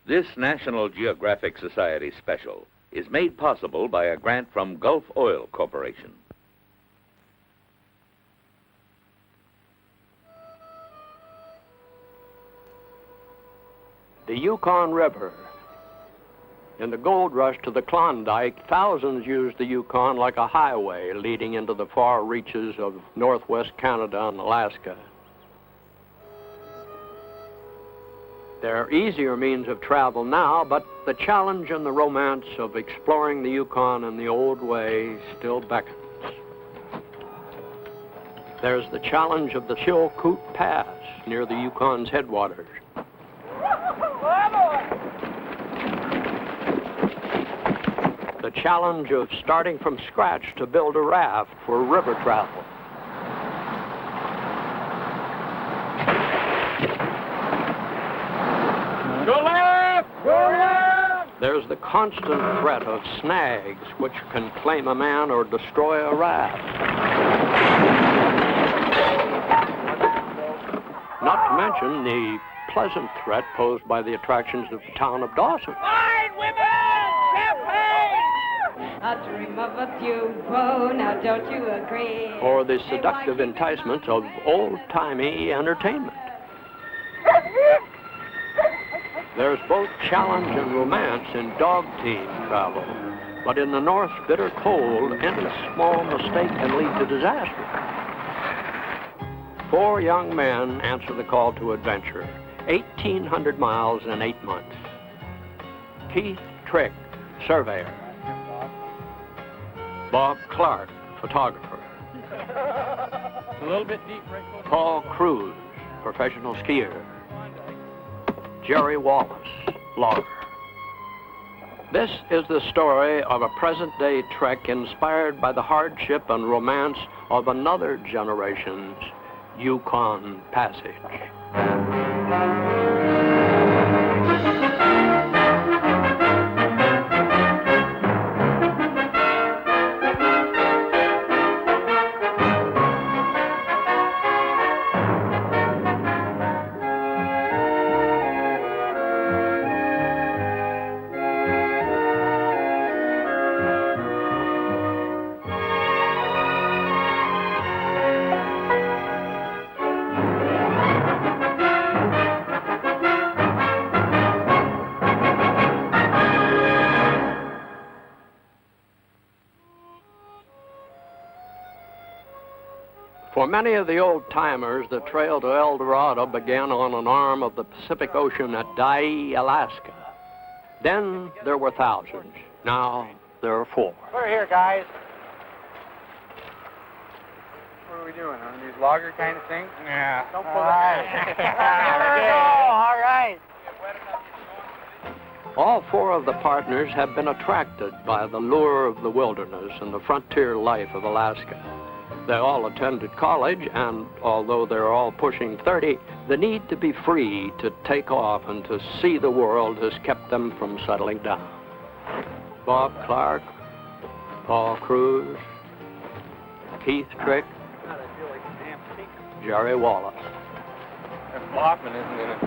This National Geographic Society special is made possible by a grant from Gulf Oil Corporation. The Yukon River. In the gold rush to the Klondike, thousands used the Yukon like a highway leading into the far reaches of northwest Canada and Alaska. There are easier means of travel now, but the challenge and the romance of exploring the Yukon in the old way still beckons. There's the challenge of the Chilkoot Pass near the Yukon's headwaters. The challenge of starting from scratch to build a raft for river travel. Go left! Go left! There's the constant threat of snags which can claim a man or destroy a raft. Not to mention the pleasant threat posed by the attractions of the town of Dawson. Fine women! Champagne! A dream of a duo, now don't you agree? Or the seductive enticements of old-timey entertainment. There's both challenge and romance in dog team travel, but in the North's bitter cold, any small mistake can lead to disaster. 4 young men answer the call to adventure, 1,800 miles in 8 months. Keith Trick, surveyor. Bob Clark, photographer. A little bit deep, right? Paul Cruz, professional skier. Jerry Wallace, logger. This is the story of a present-day trek inspired by the hardship and romance of another generation's Yukon Passage. For many of the old-timers, the trail to El Dorado began on an arm of the Pacific Ocean at Dyea, Alaska. Then there were thousands. Now there are 4. We're here, guys. What are we doing? On these logger kind of things? Yeah. Don't pull that. There we go. All right. All 4 of the partners have been attracted by the lure of the wilderness and the frontier life of Alaska. They all attended college, and although they're all pushing 30, the need to be free, to take off, and to see the world has kept them from settling down. Bob Clark, Paul Cruz, Keith Trick, Jerry Wallace. That's Blockman, isn't it?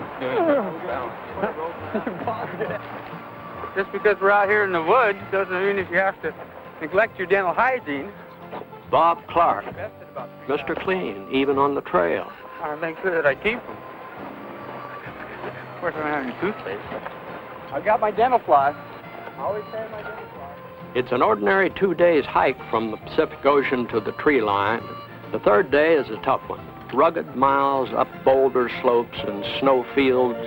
Just because we're out here in the woods doesn't mean that you have to neglect your dental hygiene. Bob Clark, Mr. Clean, even on the trail. I make sure that I keep them. Of course, I don't have any toothpaste. I've got my dental floss. I always have my dental floss. It's an ordinary 2 days hike from the Pacific Ocean to the tree line. The 3rd day is a tough one. Rugged miles up boulder slopes and snow fields,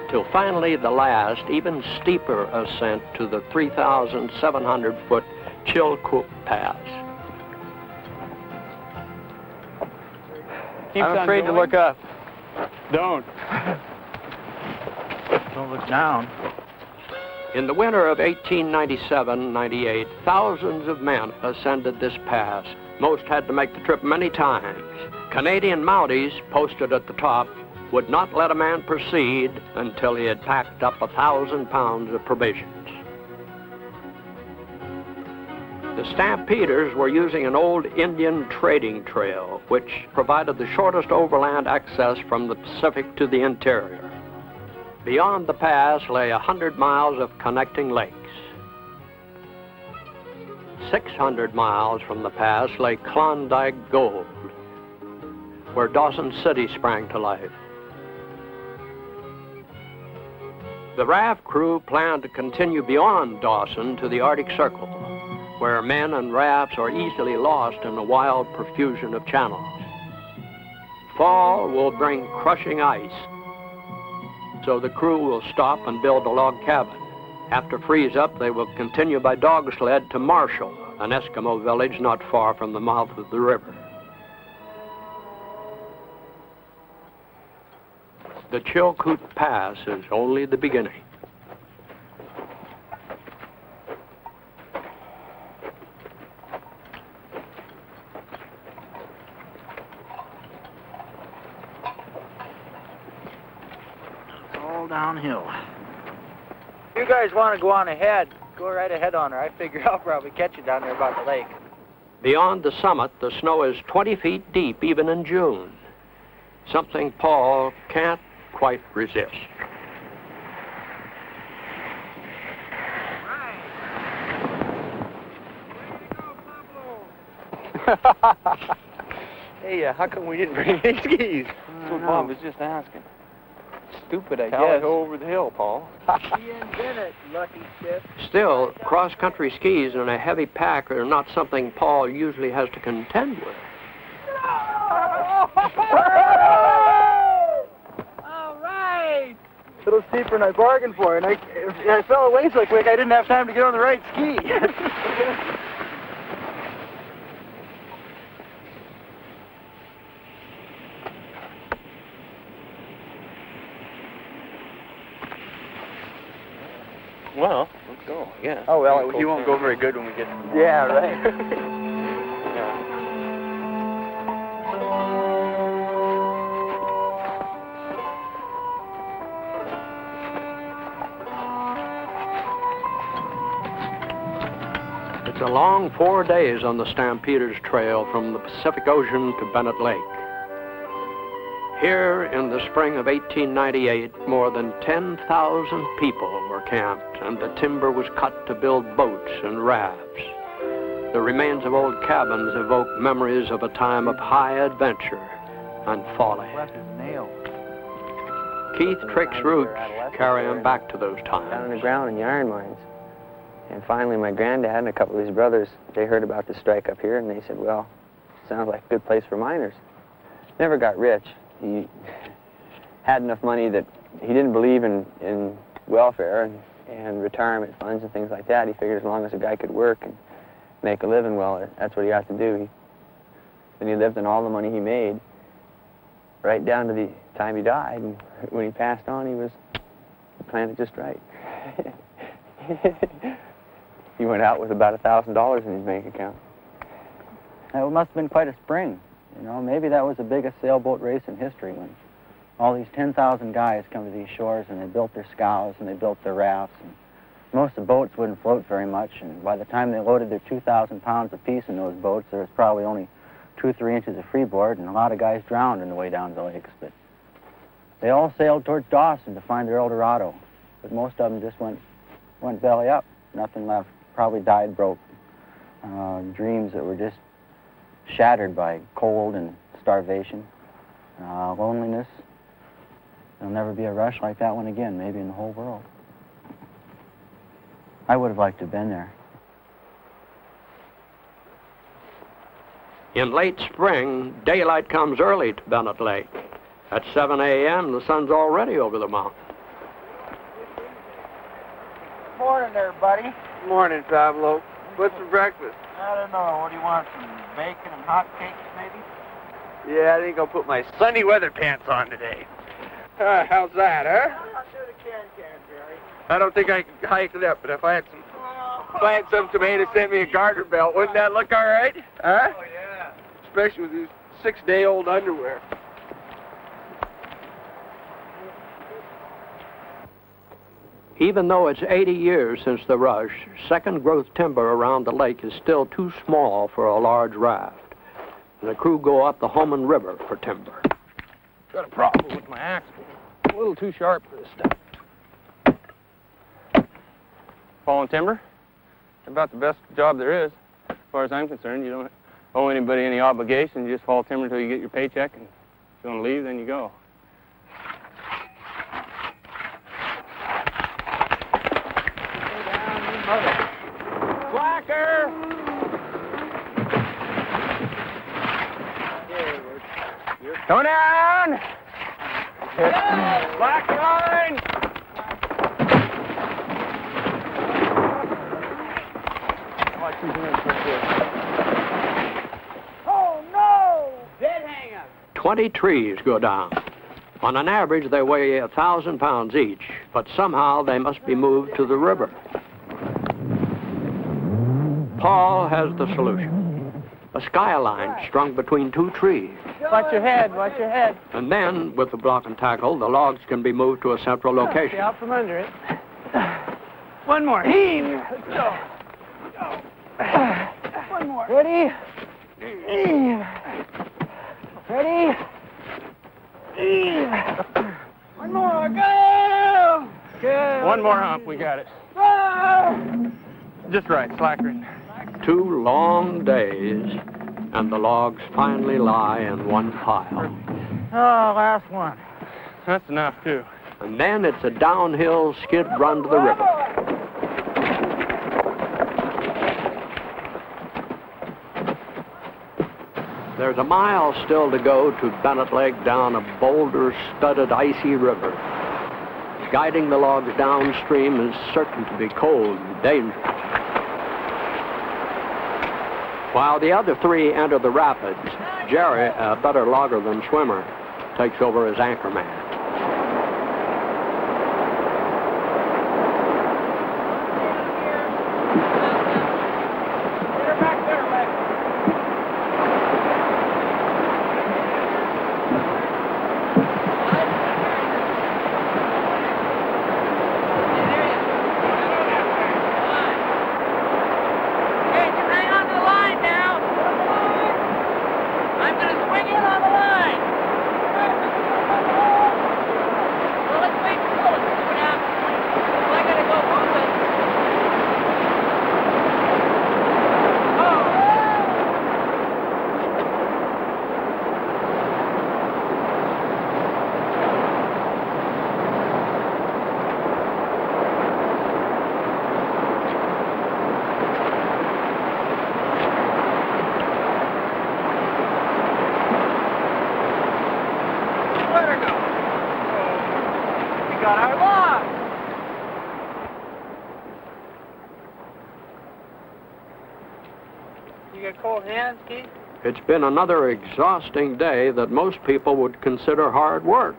till finally the last, even steeper ascent to the 3,700-foot Chilkoot Pass. I'm afraid to look up. Don't. Don't look down. In the winter of 1897-98, thousands of men ascended this pass. Most had to make the trip many times. Canadian Mounties, posted at the top, would not let a man proceed until he had packed up 1,000 pounds of provisions. The Stampeders were using an old Indian trading trail, which provided the shortest overland access from the Pacific to the interior. Beyond the pass lay 100 miles of connecting lakes. 600 miles from the pass lay Klondike Gold, where Dawson City sprang to life. The raft crew planned to continue beyond Dawson to the Arctic Circle, where men and rafts are easily lost in the wild profusion of channels. Fall will bring crushing ice, so the crew will stop and build a log cabin. After freeze up, they will continue by dogsled to Marshall, an Eskimo village not far from the mouth of the river. The Chilkoot Pass is only the beginning. All downhill. If you guys want to go on ahead, go right ahead on her. I figure I'll probably catch you down there about the lake. Beyond the summit, the snow is 20 feet deep even in June, something Paul can't quite resist. Hey, how come we didn't bring any skis? That's what Bob was just asking. Stupid, I Tally guess. ho over the hill, Paul. He invented lucky ship. Still, cross-country skis and a heavy pack are not something Paul usually has to contend with. All right! A little steeper than I bargained for, and I fell away so quick I didn't have time to get on the right ski. Well, let's go, yeah. Oh, well, he won't go very good when we get... Yeah, right. It's a long 4 days on the Stampeders Trail from the Pacific Ocean to Bennett Lake. Here, in the spring of 1898, more than 10,000 people were camped, and the timber was cut to build boats and rafts. The remains of old cabins evoke memories of a time of high adventure and folly. Keith Trick's roots carry him back to those Down times. underground in the iron mines. And finally, my granddad and a couple of his brothers, they heard about the strike up here, and they said, well, sounds like a good place for miners. Never got rich. He had enough money that he didn't believe in welfare and retirement funds and things like that. He figured as long as a guy could work and make a living, well, that's what he had to do. Then he lived on all the money he made right down to the time he died. And when he passed on, he planned it just right. He went out with about $1,000 in his bank account. It must have been quite a spring. You know, maybe that was the biggest sailboat race in history when all these 10,000 guys come to these shores and they built their scows and they built their rafts. And most of the boats wouldn't float very much, and by the time they loaded their 2,000 pounds apiece in those boats, there was probably only 2 or 3 inches of freeboard, and a lot of guys drowned on the way down to the lakes. But they all sailed towards Dawson to find their El Dorado, but most of them just went belly up, nothing left, probably died broke. Dreams that were just shattered by cold and starvation, loneliness. There'll never be a rush like that one again, maybe in the whole world. I would have liked to have been there. In late spring, daylight comes early to Bennett Lake. At 7 a.m., the sun's already over the mountain. Morning there, buddy. Morning, Pablo. What's for breakfast? I don't know. What do you want? Some bacon and hot cakes, maybe? Yeah, I think I'll put my sunny weather pants on today. How's that, huh? I'll do the can, Jerry. I don't think I could hike it up, but if I had some tomatoes, send me a garter belt, wouldn't that look all right? Huh? Oh, yeah. Especially with these 6-day-old underwear. Even though it's 80 years since the rush, second-growth timber around the lake is still too small for a large raft. The crew go up the Yukon River for timber. Got a problem with my axe. A little too sharp for this stuff. Falling timber. About the best job there is, as far as I'm concerned. You don't owe anybody any obligation. You just fall timber until you get your paycheck, and if you want to leave, then you go. Slacker! Come down! Slack line! Oh, no! Dead hanger! 20 trees go down. On an average, they weigh 1,000 pounds each, but somehow they must be moved to the river. Paul has the solution. A skyline strung between 2 trees. Watch your head, watch your head. And then, with the block and tackle, the logs can be moved to a central location. Stay out from under it. One more. Heave! Let's go. One more. Ready? Heave. Ready? Heave. One more. Go! Good. One more hump. We got it. Go! Just right. Slackering. 2 long days, and the logs finally lie in one pile. Oh, last one. That's enough, too. And then it's a downhill skid run to the river. There's a mile still to go to Bennett Lake down a boulder-studded icy river. Guiding the logs downstream is certain to be cold and dangerous. While the other 3 enter the rapids, Jerry, a better logger than swimmer, takes over as anchor man. It's been another exhausting day that most people would consider hard work.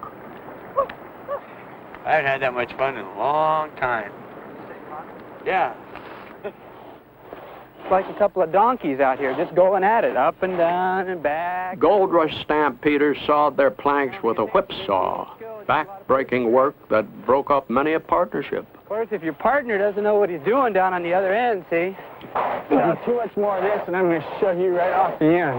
I haven't had that much fun in a long time. Yeah. It's like a couple of donkeys out here just going at it, up and down and back. Gold Rush stampeders sawed their planks with a whipsaw, back-breaking work that broke up many a partnership. Of course, if your partner doesn't know what he's doing down on the other end, see? Too much more of this, and I'm going to shove you right off the end.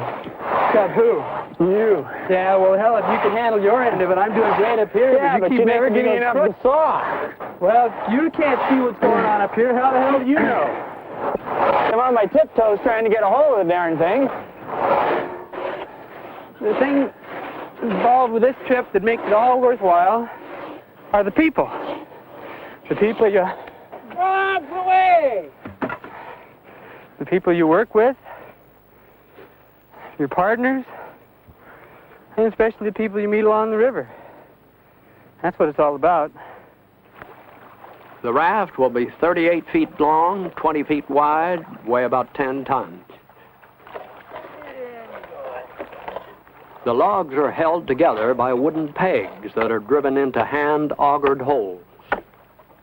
Shove who? You. Yeah, well, hell, if you can handle your end of it, I'm doing great up here. Yeah, but you never give me enough to saw. Well, if you can't see what's going on up here, how the hell do you know? I'm on my tiptoes trying to get a hold of the darn thing. The thing involved with this trip that makes it all worthwhile are the people. The people you... Walk away! The people you work with, your partners, and especially the people you meet along the river. That's what it's all about. The raft will be 38 feet long, 20 feet wide, weigh about 10 tons. The logs are held together by wooden pegs that are driven into hand-augured holes.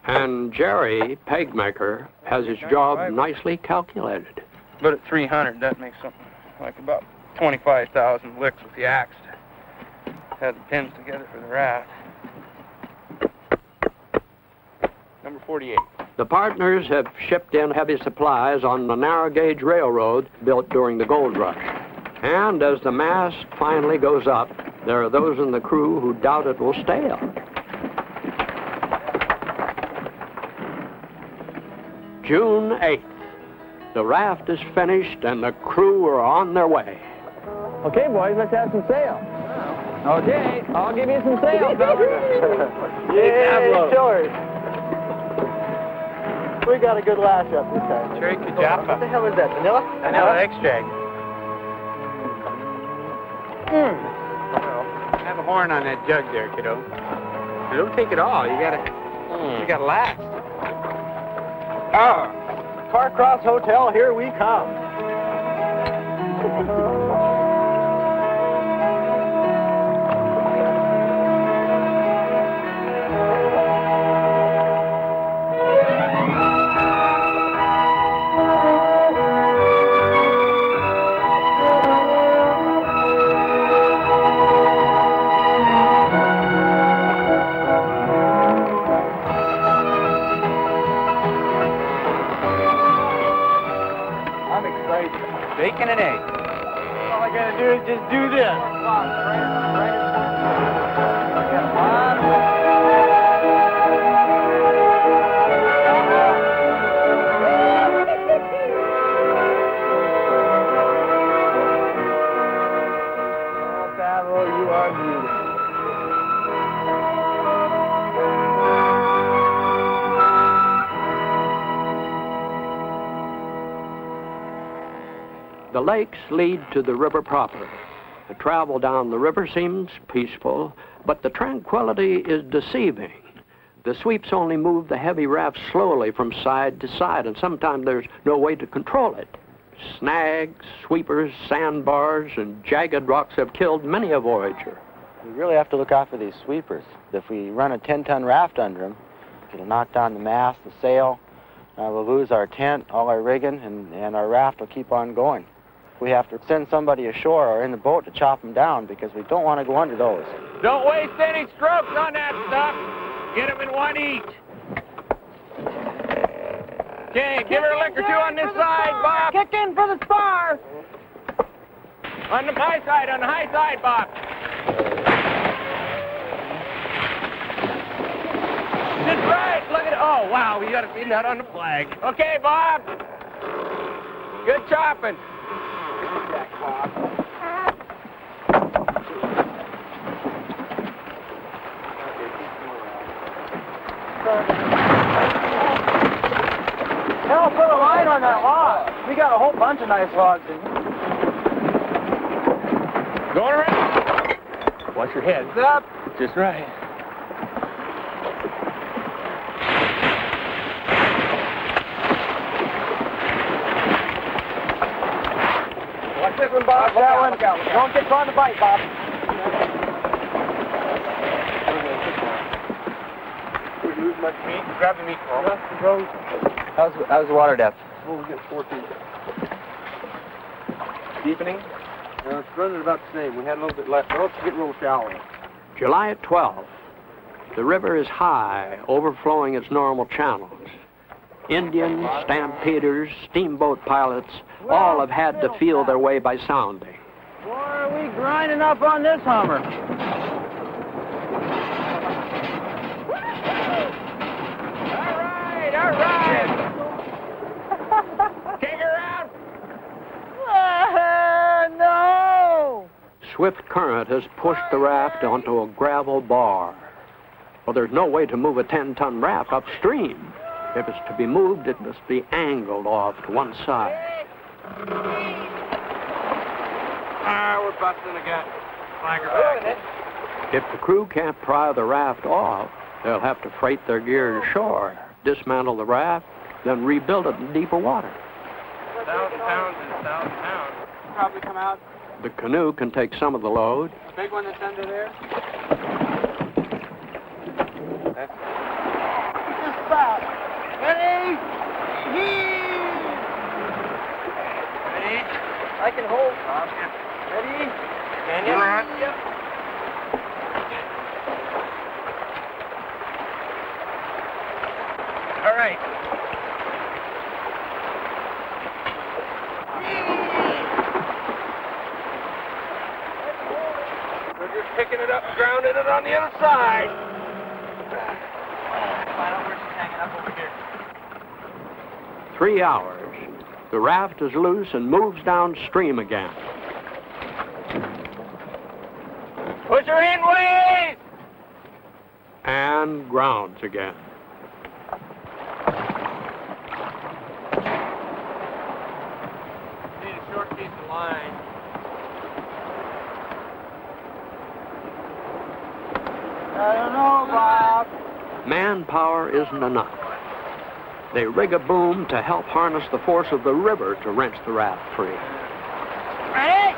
And Jerry, peg maker, has his job nicely calculated. But at 300, that makes something like about 25,000 licks with the axe to have the pins together for the raft. Number 48. The partners have shipped in heavy supplies on the narrow gauge railroad built during the gold rush. And as the mast finally goes up, there are those in the crew who doubt it will stay up. June 8th. The raft is finished and the crew are on their way. Okay, boys, let's have some sail. Okay, I'll give you some sail, fellas. Yeah, chillers. We got a good lash up this time. Cherry Kajapa. What the hell is that, vanilla? Vanilla extract. Have a horn on that jug there, kiddo. You don't take it all. You gotta last. Carcross Hotel, here we come. Bacon and egg. All I gotta do is just do this. Oh, Pablo, you are beautiful. The lakes lead to the river proper. The travel down the river seems peaceful, but the tranquility is deceiving. The sweeps only move the heavy raft slowly from side to side, and sometimes there's no way to control it. Snags, sweepers, sandbars, and jagged rocks have killed many a voyager. We really have to look out for these sweepers. If we run a 10-ton raft under them, it'll knock down the mast, the sail. We'll lose our tent, all our rigging, and our raft will keep on going. We have to send somebody ashore or in the boat to chop them down because we don't want to go under those. Don't waste any strokes on that stuff. Get them in one each. Okay, give her a lick or two on this side, Bob. Kick in for the spar. On the high side, Bob. Just right. Look at it. Oh, wow, we got to feed that on the flag. Okay, Bob. Good chopping. Hell, put a line on that log. We got a whole bunch of nice logs in here. Going around. Watch your head. Up. Just right. Watch this one, Bob. That one. Don't get caught in the bite, Bob. We lose much meat. Grab the meat, Paul. How's the water depth? Oh, we get 14. Deepening? It's running about the same. We had a little bit left. Let's get real shallow. July 12th. The river is high, overflowing its normal channels. Indians, stampeders, steamboat pilots, all have had to feel their way by sounding. Boy, are we grinding up on this Hummer. All right. Take her out. No! Swift current has pushed the raft onto a gravel bar. Well, there's no way to move a 10-ton raft upstream. If it's to be moved, it must be angled off to one side. We're busting again. Flag her back. If the crew can't pry the raft off, they'll have to freight their gear to shore, dismantle the raft, then rebuild it in deeper water. 1,000 pounds is 1,000 pounds. Probably come out. The canoe can take some of the load. Big one that's under there. Just about. Ready? Heave! Ready? I can hold. Ready? And you're on. Yep. All right. We're just picking it up and grounding it on the other side. Find out where she's hanging up over here. 3 hours, the raft is loose and moves downstream again. Push her in, ways! And grounds again. Need a short piece of line. I don't know, Bob. Manpower isn't enough. They rig a boom to help harness the force of the river to wrench the raft free. Ready?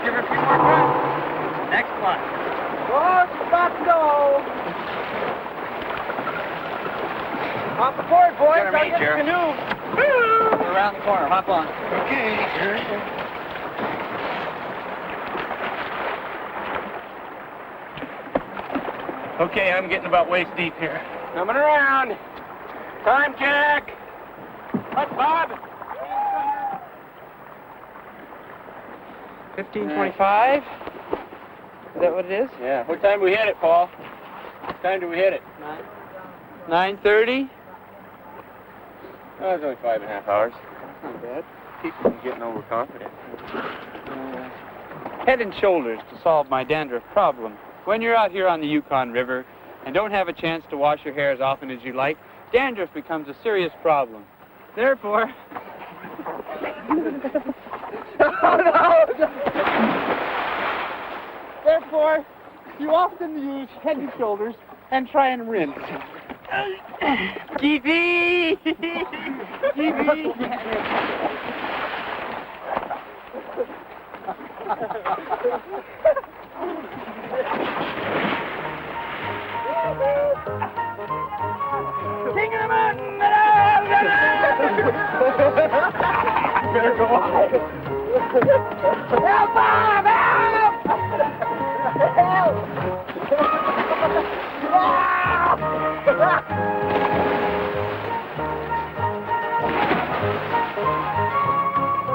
Give her a few more tries. Next one. Oh, she's about to go. Off the board, boys. Got her I'll get major. the canoe. Around the corner. Hop on. Okay, I'm getting about waist deep here. Coming around. Time check. What, Bob? 15:25. Is that what it is? Yeah. What time do we hit it, Paul? What time do we hit it? 9:30. Oh, it's only 5.5 hours. Not bad. Keep from getting overconfident. Head and shoulders to solve my dandruff problem. When you're out here on the Yukon River and don't have a chance to wash your hair as often as you like, dandruff becomes a serious problem. Therefore... Therefore, you often use head and shoulders and try and rinse. Keithy! King of the mountain! Better go on. Help, Bob!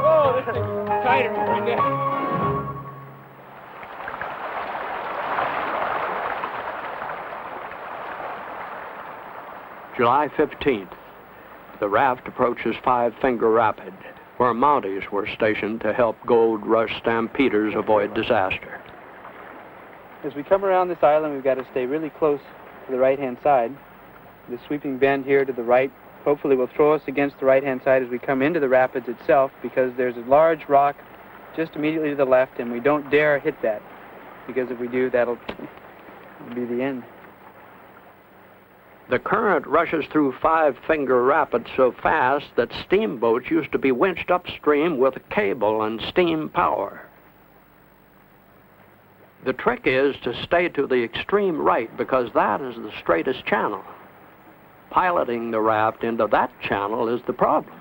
Oh, this thing's tighter than my neck. July 15th, the raft approaches Five Finger Rapid, where Mounties were stationed to help gold rush stampeders avoid disaster. As we come around this island, we've got to stay really close to the right-hand side. The sweeping bend here to the right hopefully will throw us against the right-hand side as we come into the rapids itself, because there's a large rock just immediately to the left, and we don't dare hit that, because if we do, that'll be the end. The current rushes through Five Finger Rapids so fast that steamboats used to be winched upstream with cable and steam power. The trick is to stay to the extreme right, because that is the straightest channel. Piloting the raft into that channel is the problem.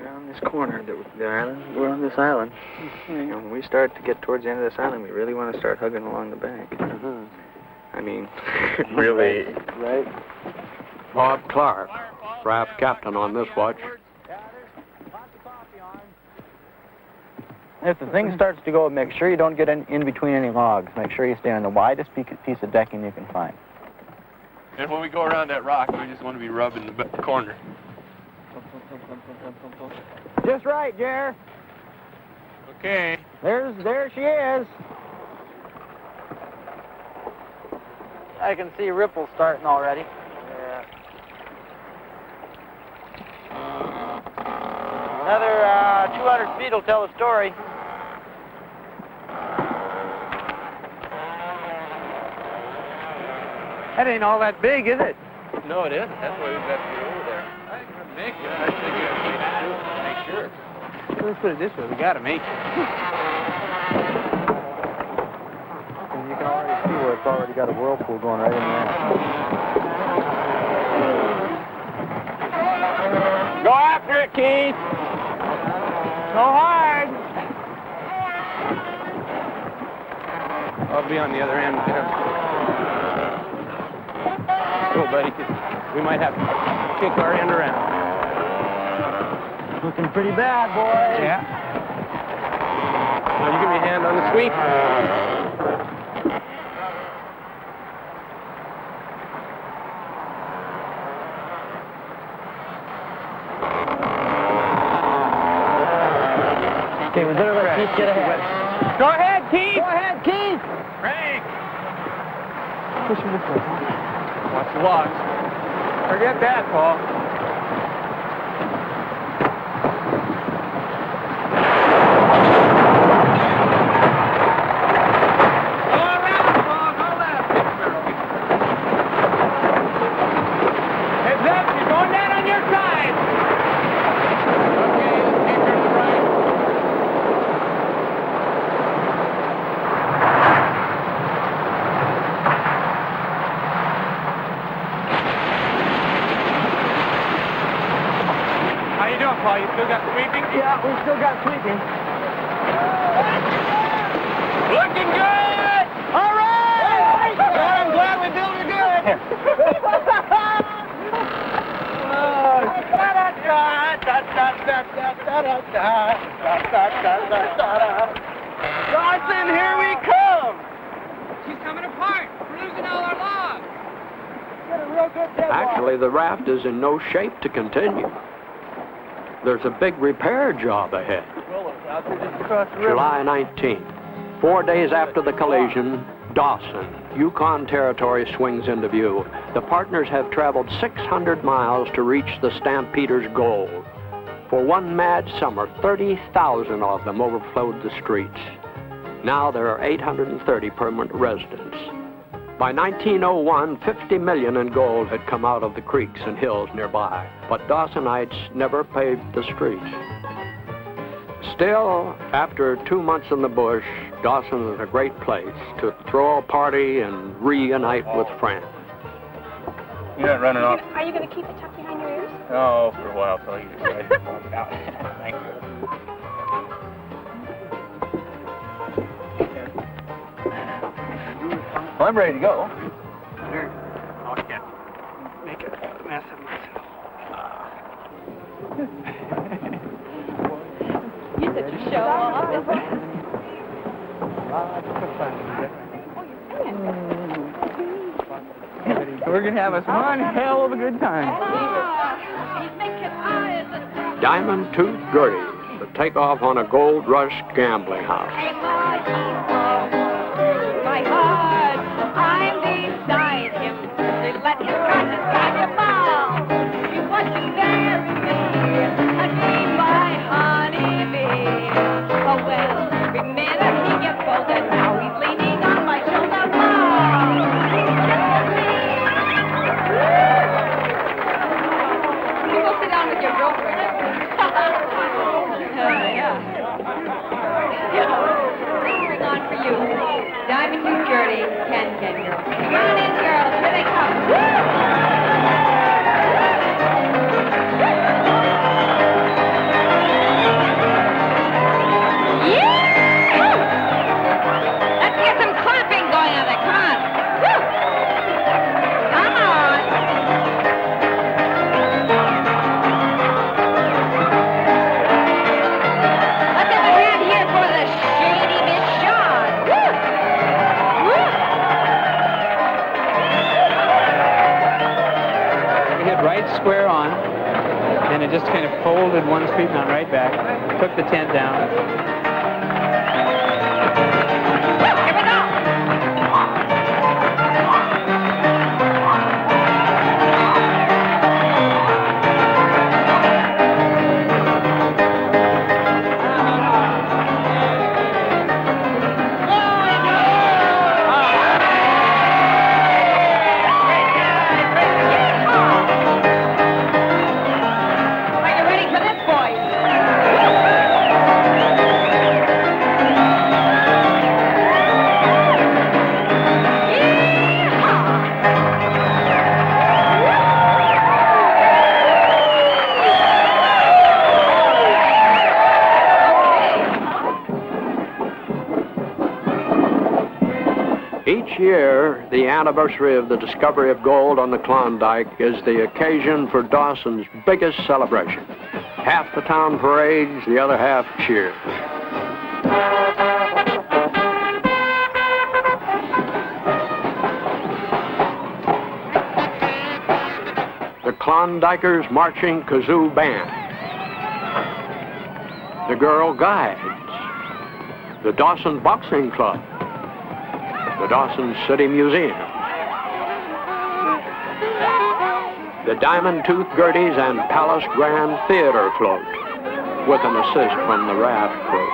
We're on this corner of the island. We're on this island. And when we start to get towards the end of this island, we really want to start hugging along the bank. I mean, really. Right. Bob Clark, raft captain on this watch. If the thing starts to go, make sure you don't get in between any logs. Make sure you stay on the widest piece of decking you can find. And when we go around that rock, we just want to be rubbing the corner. Just right, Jer. Okay. There she is. I can see ripples starting already. Yeah. Another 200 feet will tell the story. That ain't all that big, is it? No, it isn't. That's why we've got to get over there. I think we're making it. I think you have to make sure. Let's put it this way. We got to make it. And you can already see where it's already got a whirlpool going right in there. Go after it, Keith. Go hard. I'll be on the other end. Go, buddy. We might have to kick our end around. Looking pretty bad, boys. Yeah. Now you give me a hand on the sweep. Okay, we better let Keith get ahead. Go ahead, Keith! Go ahead, Keith! Frank! Push him this way, Paul. Watch the logs. Forget that, Paul. Go around, Paul. Go left. Heads up, you're going down on your side. Okay, let's keep her to the right. How you doing, Paul? You still got sweeping? Yeah, we still got sweeping. Looking good! All right! Well, I'm glad we built her good. Dawson, here we come! She's coming apart. We're losing all our logs. Get a real good deadwalk. Actually, the raft is in no shape to continue. There's a big repair job ahead. Out there just across the river. July 19th. 4 days after the collision, Dawson, Yukon Territory swings into view. The partners have traveled 600 miles to reach the Stampeder's goal. For one mad summer, 30,000 of them overflowed the streets. Now there are 830 permanent residents. By 1901, 50 million in gold had come out of the creeks and hills nearby, but Dawsonites never paved the streets. Still, after 2 months in the bush, Dawson is a great place to throw a party and reunite with friends. You're not running off. Are you going to keep it tucked behind your ears? Oh, for a while, so you decide to walk out. Thank you. Well, I'm ready to go. Oh, yeah. Make a mess of myself. You're such a show off, isn't it? We're going to have us one hell of a good time. He's making eyes. Diamond Tooth Gertie, the takeoff on a gold rush gambling house. My heart, I'm beside him. They let him run his back a ball. He wants to marry me and be my honeybee. Oh well, every minute he gets older now. He's leaning on my shoulder. You go sit down with your girlfriend. Bring on for you. Diamond Tooth Gertie, 10 girls. Come on in, girls. Here they come. Yeah! Let's get some clapping going on there. Come on. Woo! Come on. Let's have a hand here for the shady Miss Shawn. Woo! Woo! We hit right square on, and it just kind of folded one sweep on right back, took the tent down. Here we go. Are you ready for this, boys? Each year, the anniversary of the discovery of gold on the Klondike is the occasion for Dawson's biggest celebration. Half the town parades, the other half cheers. The Klondikers Marching Kazoo Band. The Girl Guides. the Dawson Boxing Club, the Dawson City Museum, the Diamond Tooth Gerties and Palace Grand Theater float, with an assist from the raft crew.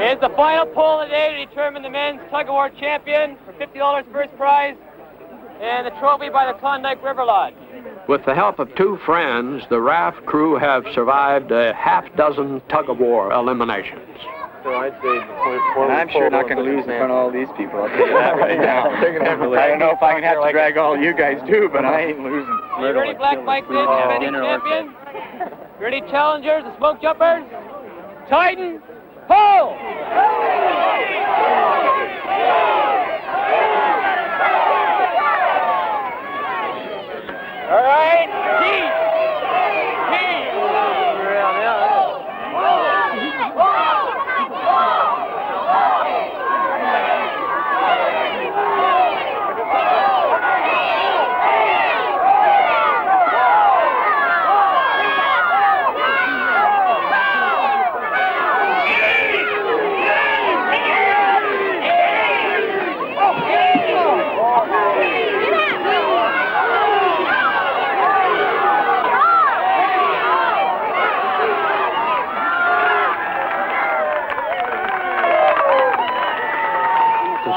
It's the final poll of the day to determine the men's tug-of-war champion for $50 first prize and the trophy by the Klondike River Lodge. With the help of two friends, the raft crew have survived a half-dozen tug-of-war eliminations. So I'd say I'm sure not going to lose in front of all these people. I'll tell you that right now. I don't know if I can have to drag all you guys too, but I ain't losing. Are you ready, Black Mike, then, defending champion? Ready, challengers, the smoke jumpers? Tighten, pull! All right, deep.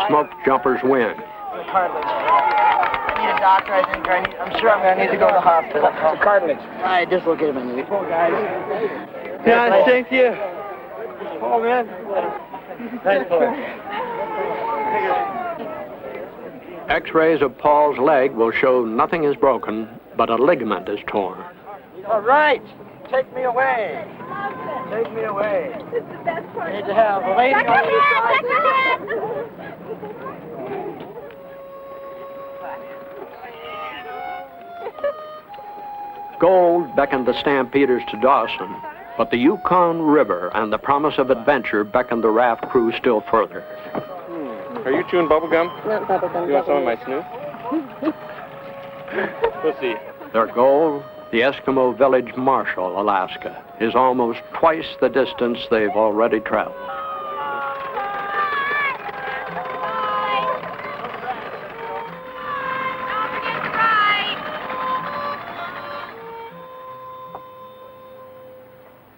Smoke jumpers win. Cartilage. I need a doctor, I think. I'm sure I'm going to need to go to the hospital. It's a cartilage. I dislocated my knee. Oh, guys. Yeah, thank you. Oh, man. Thanks for it. X-rays of Paul's leg will show nothing is broken, but a ligament is torn. All right. Take me away. Take me away. It's the best part. I need to have a lady Check on your the hand, check your side. hand. Gold beckoned the stampeders to Dawson, but the Yukon River and the promise of adventure beckoned the raft crew still further. Are you chewing bubble gum? Not bubblegum. You want some of my snooze? We'll see. Their goal, the Eskimo village Marshall, Alaska, is almost twice the distance they've already traveled.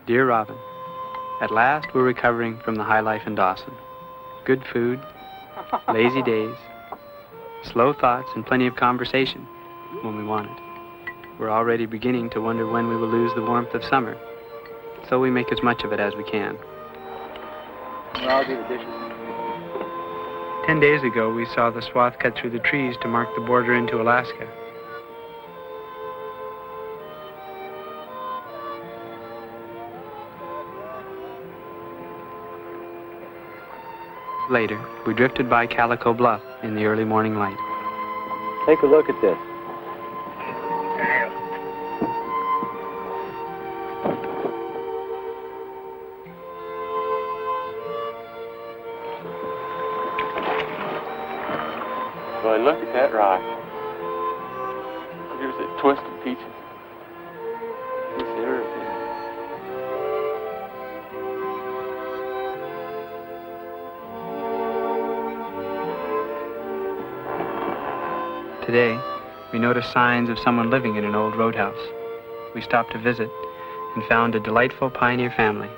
Dear Robin, at last we're recovering from the high life in Dawson. Good food, lazy days, slow thoughts, and plenty of conversation when we want it. We're already beginning to wonder when we will lose the warmth of summer, so we make as much of it as we can. I'll do the dishes. 10 days ago, we saw the swath cut through the trees to mark the border into Alaska. Later, we drifted by Calico Bluff in the early morning light. Take a look at this. Boy, look at that rock. Here's a twisted peaches. It's everything. Today, we noticed signs of someone living in an old roadhouse. We stopped to visit and found a delightful pioneer family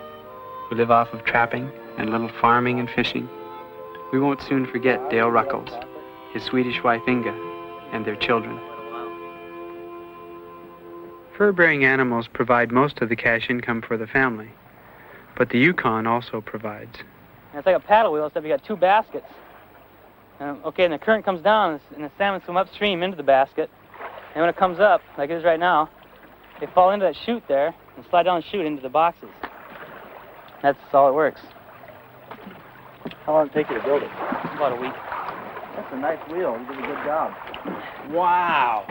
who live off of trapping and a little farming and fishing. We won't soon forget Dale Ruckles, his Swedish wife Inga, and their children. Fur-bearing animals provide most of the cash income for the family, but the Yukon also provides. It's like a paddle wheel, except you got two baskets. Okay, and the current comes down, and the salmon swim upstream into the basket. And when it comes up, like it is right now, they fall into that chute there and slide down the chute into the boxes. That's all it works. How long did it take you to build it? About a week. That's a nice wheel. You did a good job. Wow.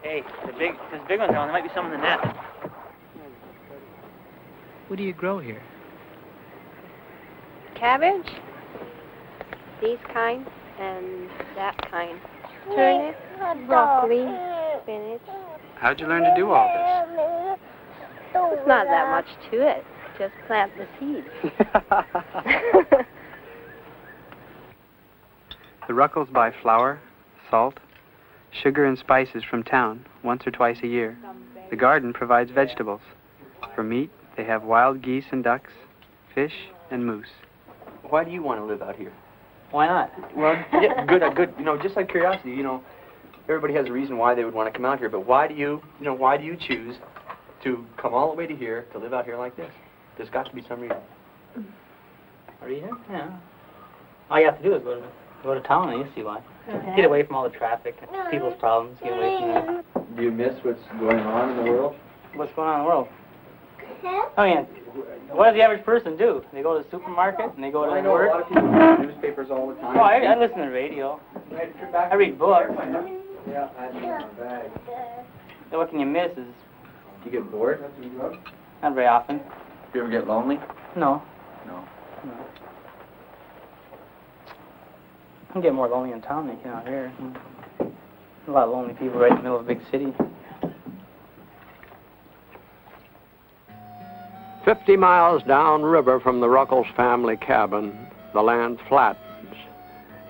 Hey, there's big ones on. There might be some in the net. What do you grow here? Cabbage, these kind, and that kind. Turnip, broccoli, spinach. How'd you learn to do all this? There's not that much to it. Just plant the seeds. The Ruckles buy flour, salt, sugar, and spices from town once or twice a year. The garden provides vegetables. For meat, they have wild geese and ducks, fish, and moose. Why do you want to live out here? Why not? Well, yeah, good, just out of curiosity, everybody has a reason why they would want to come out here, but why do you choose to come all the way to here to live out here like this? There's got to be some reason. Reason? Yeah. All you have to do is go to town and you see why. Get away from all the traffic, people's problems, get away from that. Do you miss what's going on in the world? What's going on in the world? I mean, what does the average person do? They go to the supermarket and they go to I know work. a lot of people read newspapers all the time. Oh, I listen to the radio. I read books. Yeah, I have it in my bag. So what can you miss is Do you get bored? not very often. Do you ever get lonely? No. No. I get more lonely in town than you can out here. A lot of lonely people right in the middle of a big city. 50 miles downriver from the Ruckles family cabin, the land flattens.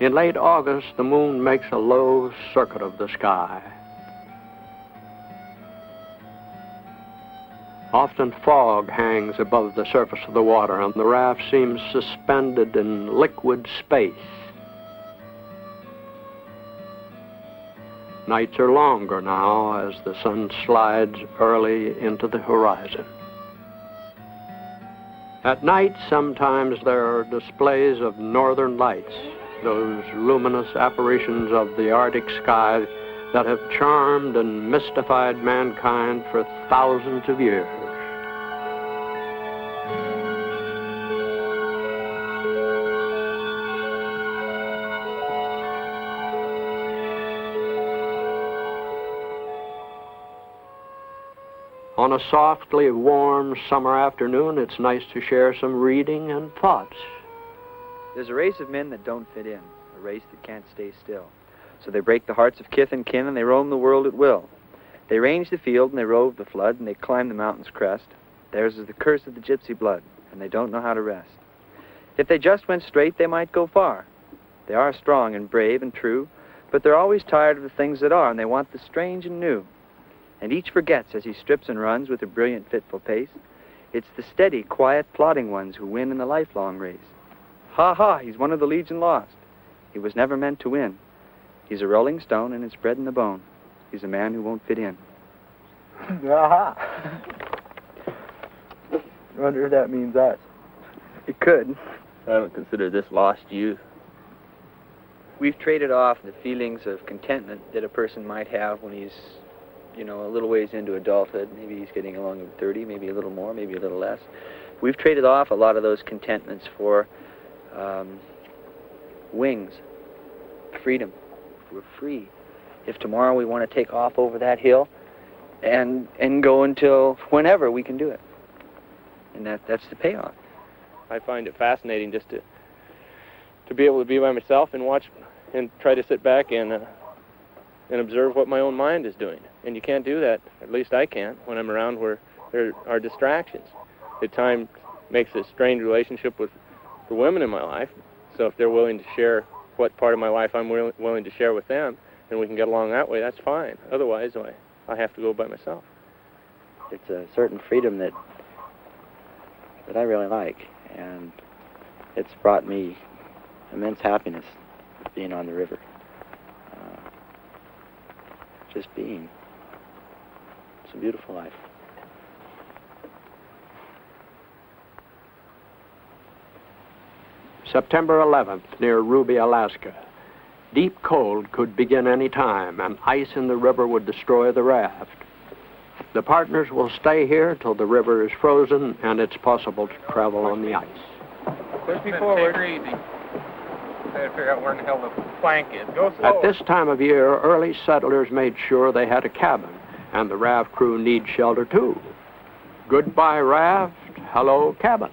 In late August, the moon makes a low circuit of the sky. Often fog hangs above the surface of the water, and the raft seems suspended in liquid space. Nights are longer now as the sun slides early into the horizon. At night, sometimes there are displays of northern lights, those luminous apparitions of the Arctic sky that have charmed and mystified mankind for thousands of years. On a softly warm summer afternoon, it's nice to share some reading and thoughts. There's a race of men that don't fit in, a race that can't stay still. So they break the hearts of kith and kin, and they roam the world at will. They range the field, and they rove the flood, and they climb the mountain's crest. Theirs is the curse of the gypsy blood, and they don't know how to rest. If they just went straight, they might go far. They are strong and brave and true, but they're always tired of the things that are, and they want the strange and new. And each forgets as he strips and runs with a brilliant, fitful pace. It's the steady, quiet, plodding ones who win in the lifelong race. Ha ha, he's one of the legion lost. He was never meant to win. He's a rolling stone and it's bred in the bone. He's a man who won't fit in. Aha! I wonder if that means us. It could. I don't consider this lost youth. We've traded off the feelings of contentment that a person might have when he's a little ways into adulthood. Maybe he's getting along at 30, maybe a little more, maybe a little less. We've traded off a lot of those contentments for wings, freedom. We're free. If tomorrow we want to take off over that hill and go until whenever, we can do it. And that's the payoff. I find it fascinating just to be able to be by myself and watch and try to sit back and observe what my own mind is doing. And you can't do that, at least I can't, when I'm around where there are distractions. At times makes a strained relationship with the women in my life, so if they're willing to share what part of my life I'm willing to share with them, and we can get along that way, that's fine. Otherwise, I have to go by myself. It's a certain freedom that I really like, and it's brought me immense happiness being on the river. Just being. It's a beautiful life. September 11th, near Ruby, Alaska. Deep cold could begin any time, and ice in the river would destroy the raft. The partners will stay here till the river is frozen and it's possible to travel on the ice. Push me forward. Take her easy. I gotta figure out where in the hell the plank is. Go slow. At this time of year, early settlers made sure they had a cabin, and the raft crew needs shelter too. Goodbye, raft. hello cabin.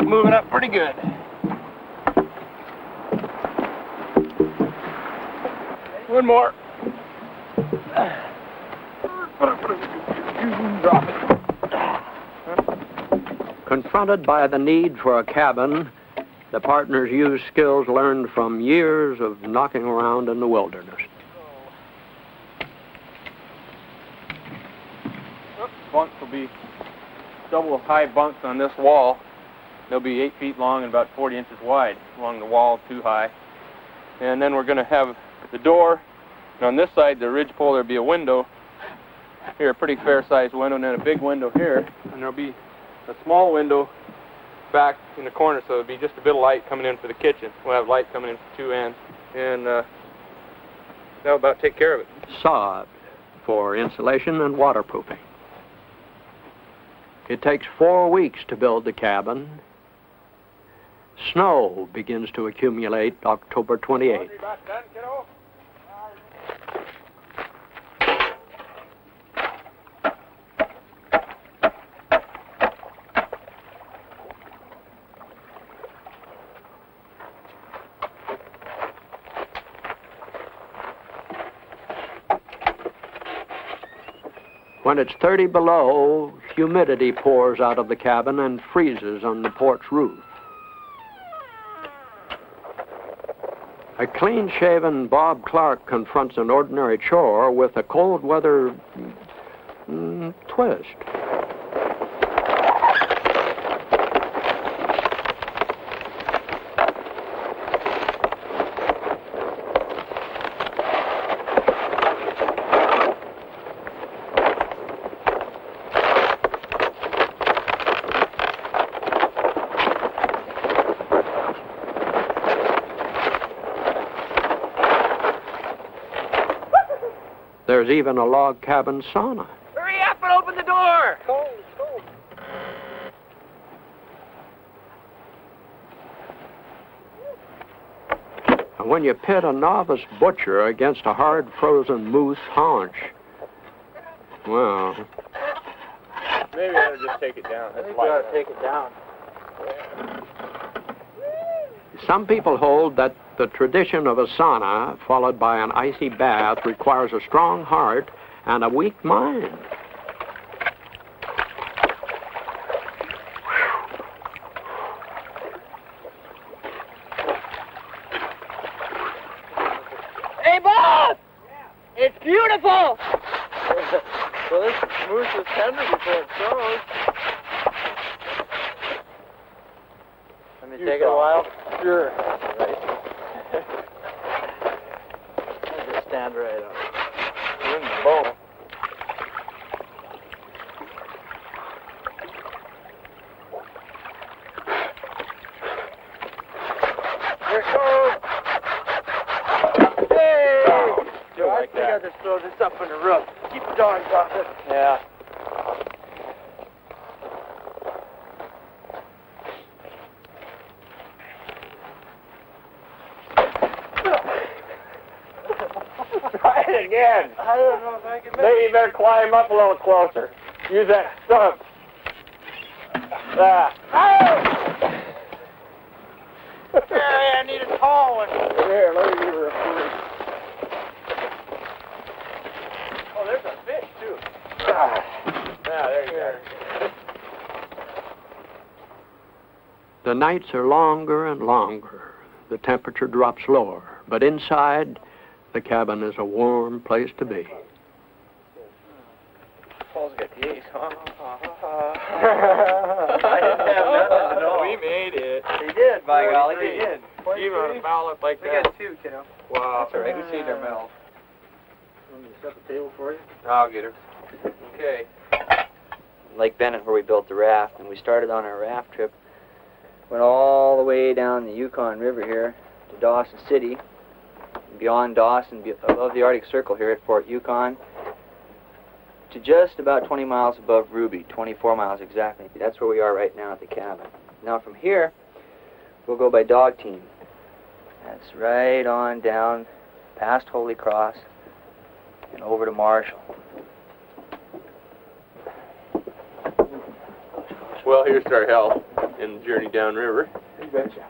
Moving up pretty good. One more. Drop it. Confronted by the need for a cabin, the partners used skills learned from years of knocking around in the wilderness. Bunks will be double high bunks on this wall. They'll be 8 feet long and about 40 inches wide along the wall, too high. And then we're going to have the door, and on this side, the ridge pole, there'll be a window. Here, a pretty fair-sized window, and then a big window here. And there'll be a small window back in the corner, so it'll be just a bit of light coming in for the kitchen. We'll have light coming in from 2 ends, and that'll about take care of it. Sod for insulation and waterproofing. It takes 4 weeks to build the cabin. Snow begins to accumulate October 28th. When it's 30 below, humidity pours out of the cabin and freezes on the porch roof. A clean-shaven Bob Clark confronts an ordinary chore with a cold weather twist. There's even a log cabin sauna. Hurry up and open the door! And when you pit a novice butcher against a hard frozen moose haunch, well... Maybe I ought to just take it down. That's light enough. Take it down. Some people hold that the tradition of a sauna, followed by an icy bath, requires a strong heart and a weak mind. Hey, boss! It's beautiful! Well, this moose is tender before it froze. Let me take it a while. Sure. Just stand right up. You're in the bowl. Here it goes! Hey! Do it I like think that. I'll just throw this up in the roof. Keep the dogs off it. Yeah. Try it again. I don't know if I can Maybe you better climb up a little closer. Use that stump. Ah. Hey, I need a tall one. Here, let me give her a food. Oh, there's a fish, too. Ah, there you go. The nights are longer and longer. The temperature drops lower, but inside, the cabin is a warm place to be. Paul's got the ace, huh? I didn't have nothing at all. We made it. They did, by golly, they did. Even on a ballot like We that. got 2, kiddo. Wow. That's all right, we see their medals. Want me to set the table for you? I'll get her. Okay. Lake Bennett, where we built the raft, and we started on our raft trip. Went all the way down the Yukon River here to Dawson City, beyond Dawson, above the Arctic Circle here at Fort Yukon, to just about 20 miles above Ruby, 24 miles exactly. That's where we are right now at the cabin. Now from here, we'll go by dog team. That's right on down past Holy Cross, and over to Marshall. Well, here's our help in the journey downriver. You betcha.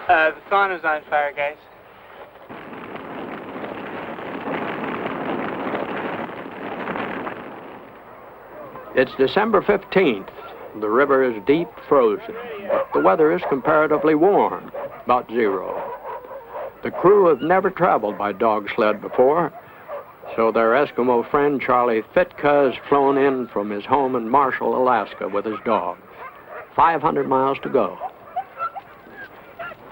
The sauna's on fire, guys. It's December 15th. The river is deep frozen, but the weather is comparatively warm, about 0. The crew have never traveled by dog sled before, so their Eskimo friend Charlie Fitka has flown in from his home in Marshall, Alaska with his dogs. 500 miles to go.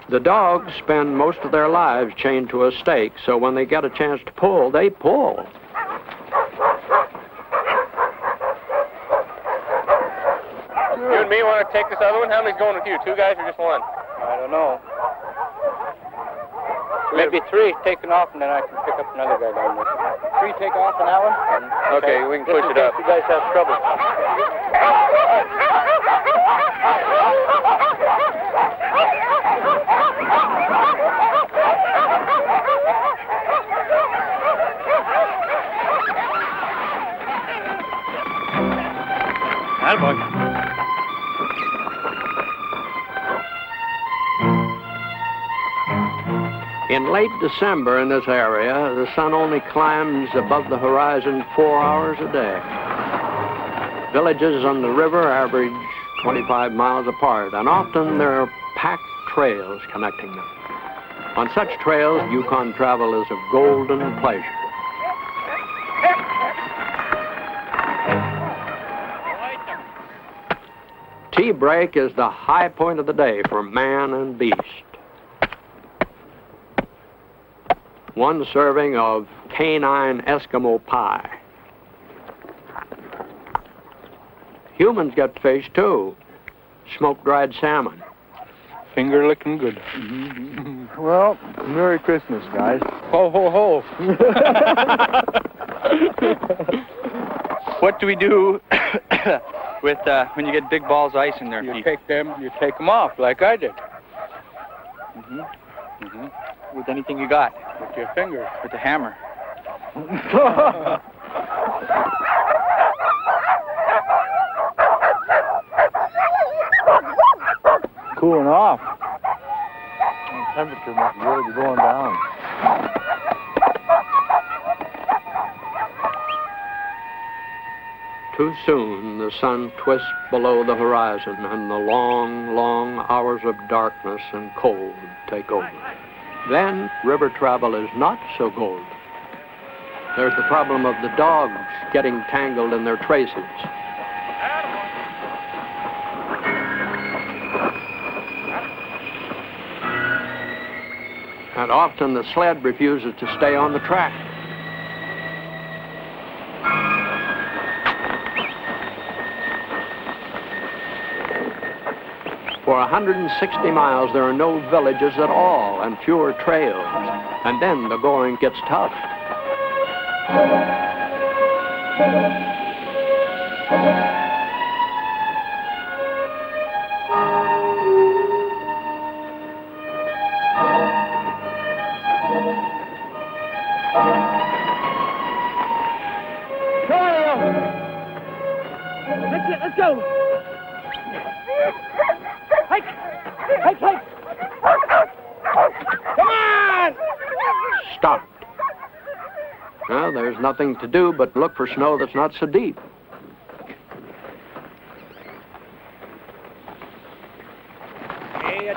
The dogs spend most of their lives chained to a stake, so when they get a chance to pull, they pull. You and me want to take this other one? How many's going with you? 2 guys or just 1? I don't know. Maybe 3 taking off, and then I can pick up another guy down there. 3 take off on that one? Okay, we can push it up. You guys have trouble. Attaboy. In late December in this area, the sun only climbs above the horizon 4 hours a day. Villages on the river average 25 miles apart, and often there are packed trails connecting them. On such trails, Yukon travel is a golden pleasure. Tea break is the high point of the day for man and beast. 1 serving of canine Eskimo pie. Humans get fish too. Smoked dried salmon. Finger looking good. Mm-hmm. Well, Merry Christmas, guys. Ho, ho, ho. What do we do with when you get big balls of ice in there? You take them off like I did. Mm-hmm. Mm-hmm. With anything you got? With your fingers. With a hammer. Cooling off. The temperature must really be going down. Too soon, the sun twists below the horizon, and the long, long hours of darkness and cold take over. Then, river travel is not so golden. There's the problem of the dogs getting tangled in their traces. And often the sled refuses to stay on the track. For 160 miles, there are no villages at all and fewer trails. And then the going gets tough. Let's go. Hike! Hike, hike! Come on! Stopped. Now, there's nothing to do but look for snow that's not so deep. Hey,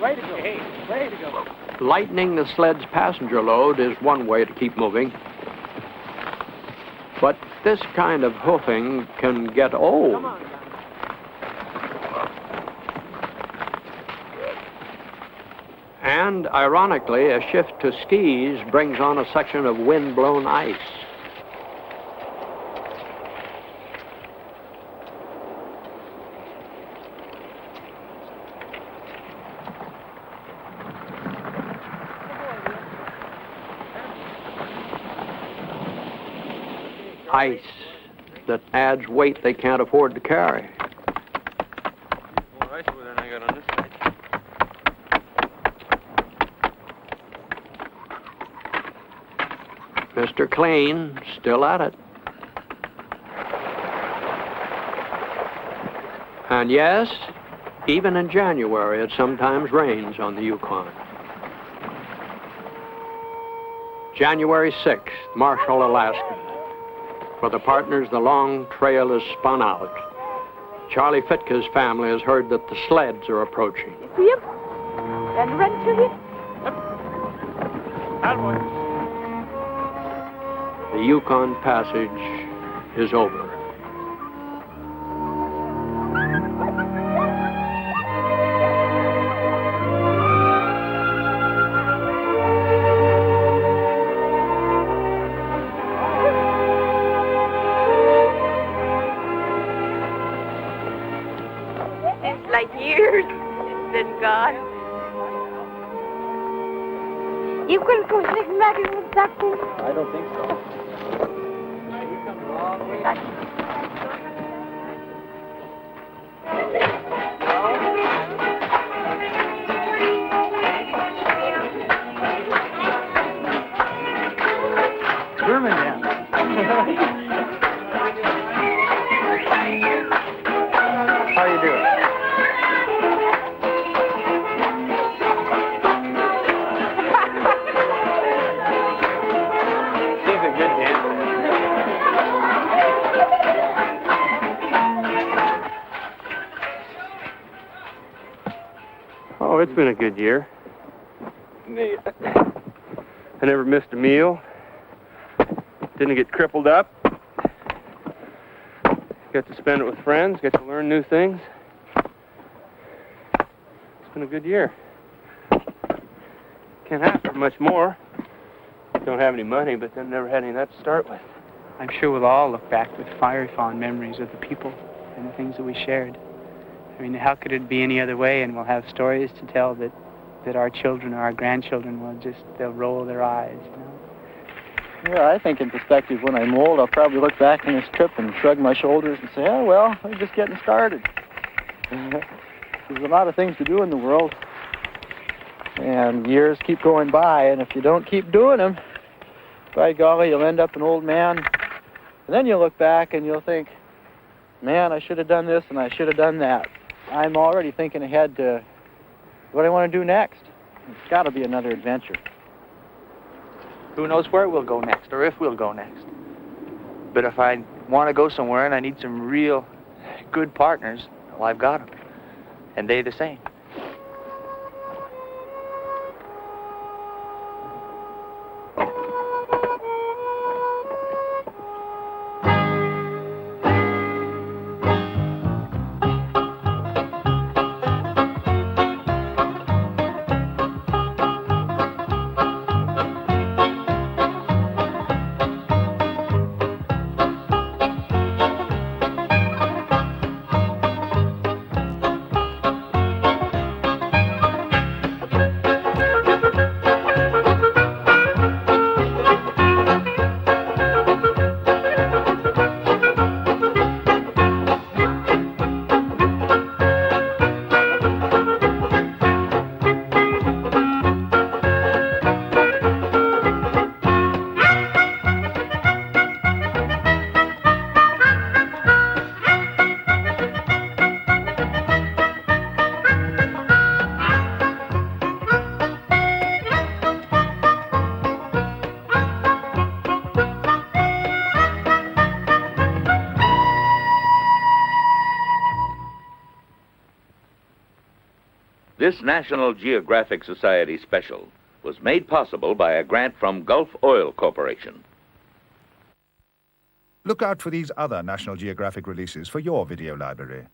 way to go. Hey, way to go. Lightening the sled's passenger load is one way to keep moving. But this kind of hoofing can get old. And, ironically, a shift to skis brings on a section of wind-blown ice. Ice that adds weight they can't afford to carry. More ice over there than I got on this side. Mr. Clean, still at it. And yes, even in January, it sometimes rains on the Yukon. January 6th, Marshall, Alaska. For the partners, the long trail is spun out. Charlie Fitka's family has heard that the sleds are approaching. Yep. And run to you. The Yukon Passage is over. It's like years it's been gone. You couldn't go sneaking back in with that thing? I don't think so. Birmingham. How you doing? He's a good dancer. Oh, it's been a good year. I never missed a meal. Didn't get crippled up. Got to spend it with friends. Got to learn new things. It's been a good year. Can't ask for much more. Don't have any money, but then never had any of that to start with. I'm sure we'll all look back with fiery fond memories of the people and the things that we shared. I mean, how could it be any other way? And we'll have stories to tell that our children or our grandchildren they'll roll their eyes, you know? Yeah, I think in perspective, when I'm old, I'll probably look back on this trip and shrug my shoulders and say, oh, well, we're just getting started. There's a lot of things to do in the world, and years keep going by, and if you don't keep doing them, by golly, you'll end up an old man. And then you'll look back and you'll think, man, I should have done this and I should have done that. I'm already thinking ahead to what I want to do next. It's got to be another adventure. Who knows where we'll go next, or if we'll go next. But if I want to go somewhere and I need some real good partners, well, I've got them. And they the same. This National Geographic Society special was made possible by a grant from Gulf Oil Corporation. Look out for these other National Geographic releases for your video library.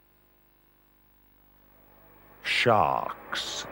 Sharks.